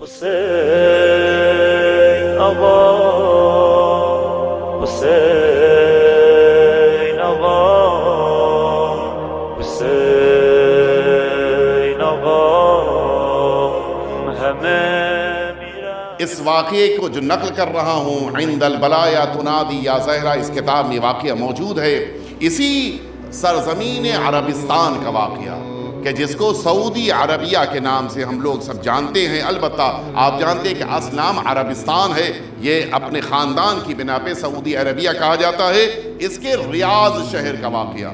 حسین آقا، حسین آقا، حسین آقا ہمیں اس واقعے کو جو نقل کر رہا ہوں، عند البلایا تنادی یا زہرا، اس کتاب میں واقعہ موجود ہے، اسی سرزمین عربستان کا واقعہ کہ جس کو سعودی عربیہ کے نام سے ہم لوگ سب جانتے ہیں۔ البتہ آپ جانتے ہیں کہ اصل نام عربستان ہے، یہ اپنے خاندان کی بنا پہ سعودی عربیہ کہا جاتا ہے۔ اس کے ریاض شہر کا واقعہ،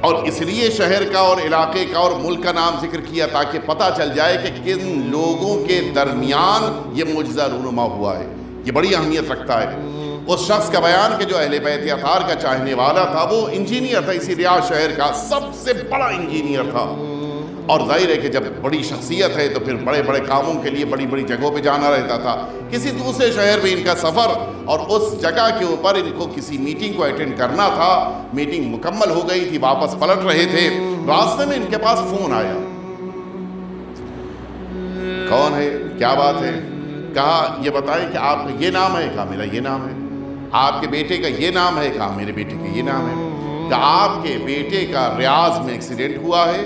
اور اس لیے شہر کا اور علاقے کا اور ملک کا نام ذکر کیا تاکہ پتہ چل جائے کہ کن لوگوں کے درمیان یہ معجزہ رونما ہوا ہے۔ یہ بڑی اہمیت رکھتا ہے۔ اس شخص کا بیان کہ جو اہل بیت اطہار کا چاہنے والا تھا، وہ انجینئر تھا، اسی ریاض شہر کا سب سے بڑا انجینئر تھا، اور ظاہر ہے کہ جب بڑی شخصیت ہے تو پھر بڑے بڑے کاموں کے لیے بڑی بڑی جگہوں پہ جانا رہتا تھا۔ کسی دوسرے شہر میں ان کا سفر، اور اس جگہ کے اوپر ان کو کسی میٹنگ کو اٹینڈ کرنا تھا۔ میٹنگ مکمل ہو گئی تھی، واپس پلٹ رہے تھے، راستے میں ان کے پاس فون آیا۔ کون ہے؟ کیا بات ہے؟ کہا یہ بتائیں کہ آپ کا یہ نام ہے؟ کہا میرا یہ نام ہے۔ آپ کے بیٹے کا یہ نام ہے؟ کہا میرے بیٹے کا یہ نام ہے۔ کہ آپ کے بیٹے کا ریاض میں ایکسیڈنٹ ہوا ہے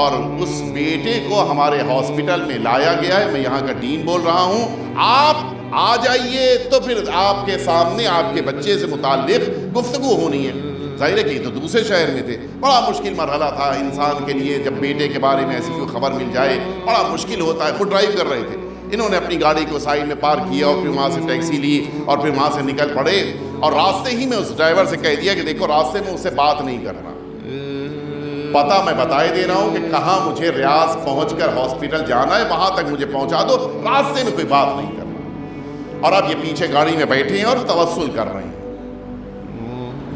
اور اس بیٹے کو ہمارے ہاسپٹل میں لایا گیا ہے، میں یہاں کا ڈین بول رہا ہوں، آپ آ جائیے تو پھر آپ کے سامنے آپ کے بچے سے متعلق گفتگو ہونی ہے۔ ظاہر ہے کہ یہ تو دوسرے شہر میں تھے، بڑا مشکل مرحلہ تھا انسان کے لیے، جب بیٹے کے بارے میں ایسی کوئی خبر مل جائے بڑا مشکل ہوتا ہے۔ خود ڈرائیو کر رہے تھے، انہوں نے اپنی گاڑی کو سائڈ میں پارک کیا اور پھر وہاں سے ٹیکسی لی اور پھر وہاں سے نکل پڑے، اور راستے ہی میں اس ڈرائیور سے کہہ دیا کہ دیکھو راستے میں اس سے بات نہیں کرنا، پتہ میں بتائے دے رہا ہوں کہ کہاں مجھے ریاض پہنچ کر ہاسپٹل جانا ہے، وہاں تک مجھے پہنچا دو، راستے میں کوئی بات نہیں کرنا۔ اور اب یہ پیچھے گاڑی میں بیٹھے ہیں اور توسل کر رہے ہیں۔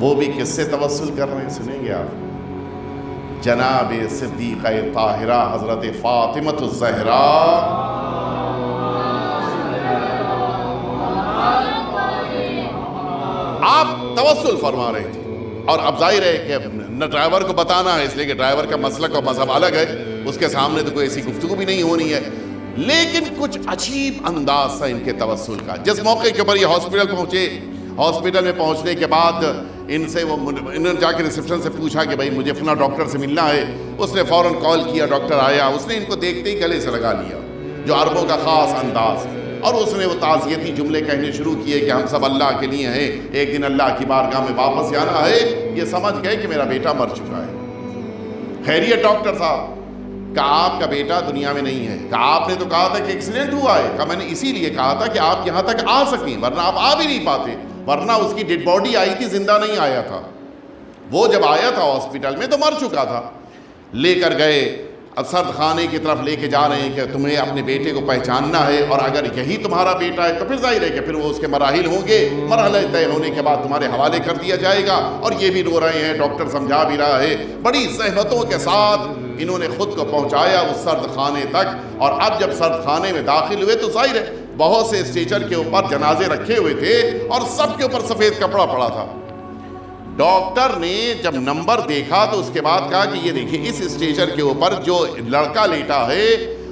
وہ بھی کس سے توسل کر رہے ہیں سنیں گے آپ؟ جناب صدیقہ طاہرہ حضرت فاطمۃ الزہراء آپ توسل فرما رہے تھے۔ اور اب ظاہر ہے کہ نہ ڈرائیور کو بتانا ہے، اس لیے کہ ڈرائیور کا مسلک اور مذہب الگ ہے، اس کے سامنے تو کوئی ایسی گفتگو بھی نہیں ہونی ہے، لیکن کچھ عجیب انداز تھا ان کے توسل کا۔ جس موقع کے اوپر یہ ہاسپٹل پہنچے، ہاسپٹل میں پہنچنے کے بعد انہوں نے جا کے ریسیپشن سے پوچھا کہ بھائی مجھے فلاں ڈاکٹر سے ملنا ہے۔ اس نے فوراً کال کیا، ڈاکٹر آیا، اس نے ان کو دیکھتے ہی گلے سے لگا لیا، جو عربوں کا خاص انداز، اور اس نے وہ تعزیتی جملے کہنے شروع کیے کہ ہم سب اللہ کے لیے ہیں، ایک دن اللہ کی بارگاہ میں واپس جانا ہے۔ یہ سمجھ گئے کہ میرا بیٹا مر چکا ہے۔ خیریت ڈاکٹر صاحب؟ کہا آپ کا بیٹا دنیا میں نہیں ہے۔ کہا آپ نے تو کہا تھا کہ ایکسیڈنٹ ہوا ہے۔ کہا میں نے اسی لیے کہا تھا کہ آپ یہاں تک آ سکیں، ورنہ آپ آ بھی نہیں پاتے، ورنہ اس کی ڈیڈ باڈی آئی تھی، زندہ نہیں آیا تھا۔ وہ جب آیا تھا ہاسپٹل میں تو مر چکا تھا۔ لے کر گئے، اب سرد خانے کی طرف لے کے جا رہے ہیں کہ تمہیں اپنے بیٹے کو پہچاننا ہے، اور اگر یہی تمہارا بیٹا ہے تو پھر ظاہر ہے کہ پھر وہ اس کے مراحل ہوں گے، مرحلہ طے ہونے کے بعد تمہارے حوالے کر دیا جائے گا۔ اور یہ بھی رو رہے ہیں، ڈاکٹر سمجھا بھی رہا ہے، بڑی زحمتوں کے ساتھ انہوں نے خود کو پہنچایا اس سرد خانے تک۔ اور اب جب سرد خانے میں داخل ہوئے تو ظاہر ہے بہت سے اسٹریچر کے اوپر جنازے رکھے ہوئے تھے اور سب کے اوپر سفید کپڑا پڑا تھا۔ ڈاکٹر نے جب نمبر دیکھا تو اس کے بعد کہا کہ یہ دیکھیں اس اسٹریچر کے اوپر جو لڑکا لیٹا ہے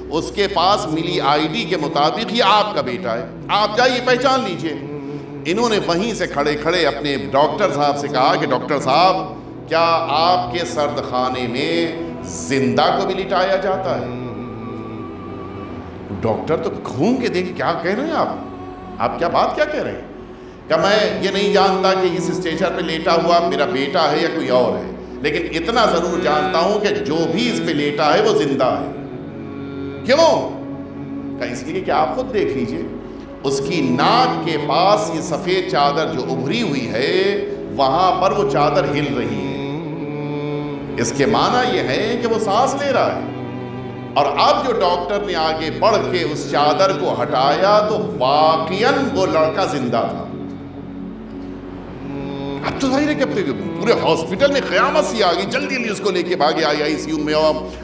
اس کے پاس ملی آئی ڈی کے مطابق یہ آپ کا بیٹا ہے، آپ جائیے پہچان لیجئے۔ انہوں نے وہیں سے کھڑے کھڑے اپنے ڈاکٹر صاحب سے کہا کہ ڈاکٹر صاحب کیا آپ کے سرد خانے میں زندہ کو بھی لٹایا جاتا ہے؟ ڈاکٹر تو گھوم کے دیکھ کیا کہہ رہے ہیں آپ کیا بات کیا کہہ رہے ہیں؟ کہ میں یہ نہیں جانتا کہ اس اسٹیچر پہ لیٹا ہوا میرا بیٹا ہے یا کوئی اور ہے، لیکن اتنا ضرور جانتا ہوں کہ جو بھی اس پہ لیٹا ہے وہ زندہ ہے۔ کیوں؟ کہ اس لیے کہ آپ خود دیکھ لیجئے، اس کی ناک کے پاس یہ سفید چادر جو ابھری ہوئی ہے وہاں پر وہ چادر ہل رہی ہے، اس کے معنی یہ ہے کہ وہ سانس لے رہا ہے۔ اور اب جو ڈاکٹر نے آگے بڑھ کے اس چادر کو ہٹایا تو واقعاً وہ لڑکا زندہ تھا۔ اب تو ظاہر ہے کہ پورے ہاسپٹل میں قیامت سی آ گئی، جلدی جلدی اس کو لے کے بھاگے آئی سی یو میں،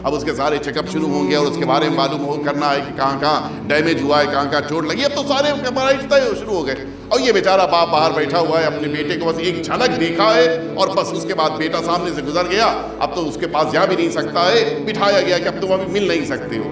اب اس کے سارے چیک اپ شروع ہوں گے اور اس کے بارے میں معلوم کرنا ہے کہ کہاں کہاں ڈیمیج ہوا ہے، کہاں کہاں چوٹ لگی۔ اب تو سارے شروع ہو گئے، اور یہ بیچارہ باپ باہر بیٹھا ہوا ہے، اپنے بیٹے کو بس ایک جھلک دیکھا ہے اور بس اس کے بعد بیٹا سامنے سے گزر گیا، اب تو اس کے پاس جا بھی نہیں سکتا ہے، بٹھایا گیا کہ اب تم ابھی مل نہیں سکتے ہو۔